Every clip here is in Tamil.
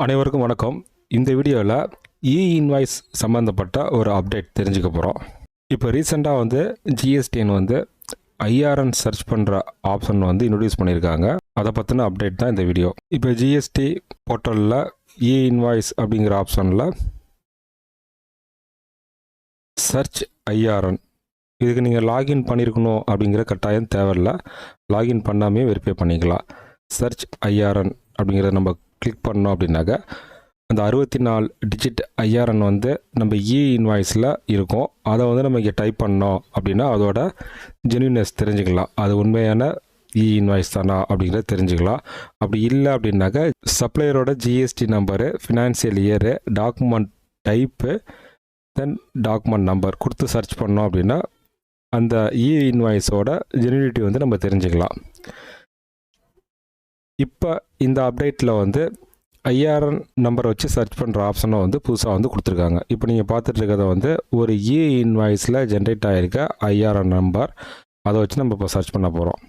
அனைவருக்கும் வணக்கம். இந்த வீடியோவில் இ-இன்வாய்ஸ் சம்மந்தப்பட்ட ஒரு அப்டேட் தெரிஞ்சுக்க போகிறோம். இப்போ ரீசெண்டாக வந்து ஜிஎஸ்டின்னு வந்து ஐஆர்என் சர்ச் பண்ணுற ஆப்ஷன் வந்து இன்ட்ரடியூஸ் பண்ணியிருக்காங்க. அதை பற்றின அப்டேட் தான் இந்த வீடியோ. இப்போ ஜிஎஸ்டி போர்ட்டலில் இ-இன்வாய்ஸ் அப்படிங்கிற ஆப்ஷனில் சர்ச் ஐஆர்என் இதுக்கு நீங்கள் லாகின் பண்ணியிருக்கணும் அப்படிங்கிற கட்டாயம் தேவையில்லை. லாகின் பண்ணாமே வெரிஃபை பண்ணிக்கலாம். சர்ச் ஐஆர்என் அப்படிங்கிறத நம்ம கிளிக் பண்ணோம் அப்படின்னாக்க அந்த 64 டிஜிட் ஐஆர்என் வந்து நம்ம இ-இன்வாய்ஸில் இருக்கும். அதை வந்து நம்ம இங்கே டைப் பண்ணோம் அப்படின்னா அதோட ஜென்யூனஸ் தெரிஞ்சுக்கலாம். அது உண்மையான இ-இன்வாய்ஸ் தானா அப்படிங்கிறத தெரிஞ்சுக்கலாம். அப்படி இல்லை அப்படின்னாக்க சப்ளையரோட GST number, financial year, document type, then document number கொடுத்து சர்ச் பண்ணோம் அப்படின்னா அந்த இ-இன்வாய்ஸோட ஜென்யூனிட்டி வந்து நம்ம தெரிஞ்சுக்கலாம். இப்போ இந்த அப்டேட்டில் வந்து ஐஆர்என் நம்பரை வச்சு சர்ச் பண்ணுற ஆப்ஷனை வந்து புதுசாக வந்து கொடுத்துருக்காங்க. இப்போ நீங்கள் பார்த்துட்டு இருக்கிறத வந்து ஒரு இ-இன்வாய்ஸில் ஜென்ரேட் ஆகிருக்க ஐஆர்என் நம்பர், அதை வச்சு நம்ம இப்போ சர்ச் பண்ண போகிறோம்.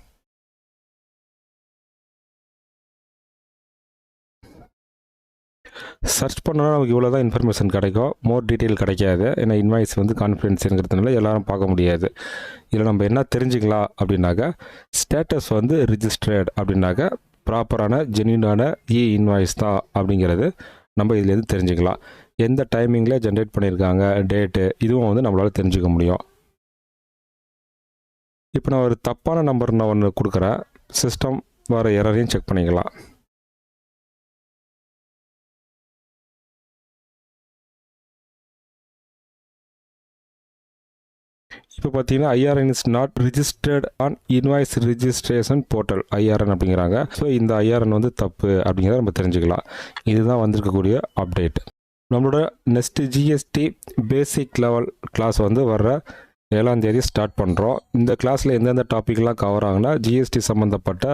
சர்ச் பண்ணோன்னா நமக்கு இவ்வளோ தான் இன்ஃபர்மேஷன் கிடைக்கும். மோர் டீட்டெயில் கிடைக்காது. ஏன்னா இன்வாய்ஸ் வந்து கான்ஃபிடென்ஸுங்கிறதுனால எல்லாரும் பார்க்க முடியாது. இதில் நம்ம என்ன தெரிஞ்சுக்கலாம் அப்படின்னாக்கா ஸ்டேட்டஸ் வந்து ரிஜிஸ்டர்ட் அப்படின்னாக்கா ப்ராப்பரான ஜென்யூனான இ-இன்வாய்ஸ் தான் அப்படிங்கிறது நம்ம இதுலேருந்து தெரிஞ்சுக்கலாம். எந்த டைமிங்கில் ஜென்ரேட் பண்ணியிருக்காங்க, டேட்டு, இதுவும் வந்து நம்மளால் தெரிஞ்சுக்க முடியும். இப்போ நான் ஒரு தப்பான நம்பர் நான் ஒன்று கொடுக்குறேன். சிஸ்டம் வர எரரையும் செக் பண்ணிக்கலாம். இப்போ பார்த்தீங்கன்னா ஐஆர்என் is not registered on invoice registration portal ஐஆர்என் அப்படிங்கிறாங்க. ஸோ இந்த ஐஆர்என் வந்து தப்பு அப்படிங்கிறத நம்ம தெரிஞ்சுக்கலாம். இதுதான் வந்திருக்கக்கூடிய அப்டேட். நம்மளோட next GST basic level class வந்து வர்ற 7ஆம் தேதி ஸ்டார்ட் பண்ணுறோம். இந்த கிளாஸில் எந்தெந்த டாப்பிக்லாம் கவர் ஆகுனா ஜிஎஸ்டி சம்மந்தப்பட்ட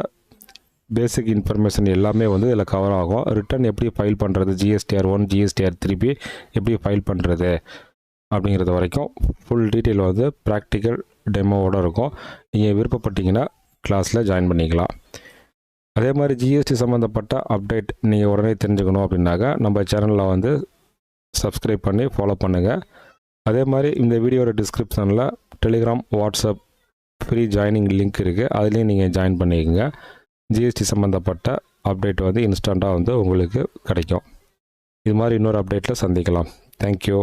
பேசிக் இன்ஃபர்மேஷன் எல்லாமே வந்து இதில் கவர் ஆகும். ரிட்டர்ன் எப்படி ஃபைல் பண்ணுறது, GSTR1 GSTR3 எப்படி ஃபைல் பண்ணுறது அப்படிங்கிறது வரைக்கும் ஃபுல் டீட்டெயில் வந்து ப்ராக்டிக்கல் டெமோவோடு இருக்கும். நீங்கள் விருப்பப்பட்டீங்கன்னா கிளாஸில் ஜாயின் பண்ணிக்கலாம். அதே மாதிரி ஜிஎஸ்டி சம்மந்தப்பட்ட அப்டேட் நீங்கள் உடனே தெரிஞ்சுக்கணும் அப்படின்னாக்கா நம்ம சேனலில் வந்து சப்ஸ்கிரைப் பண்ணி ஃபாலோ பண்ணுங்கள். அதே மாதிரி இந்த வீடியோட டிஸ்கிரிப்ஷனில் Telegram, WhatsApp free joining link இருக்குது. அதுலேயும் நீங்கள் ஜாயின் பண்ணிக்கோங்க. ஜிஎஸ்டி சம்மந்தப்பட்ட அப்டேட் வந்து இன்ஸ்டண்ட்டாக வந்து உங்களுக்கு கிடைக்கும். இது மாதிரி இன்னொரு அப்டேட்டில் சந்திக்கலாம். தேங்க்யூ.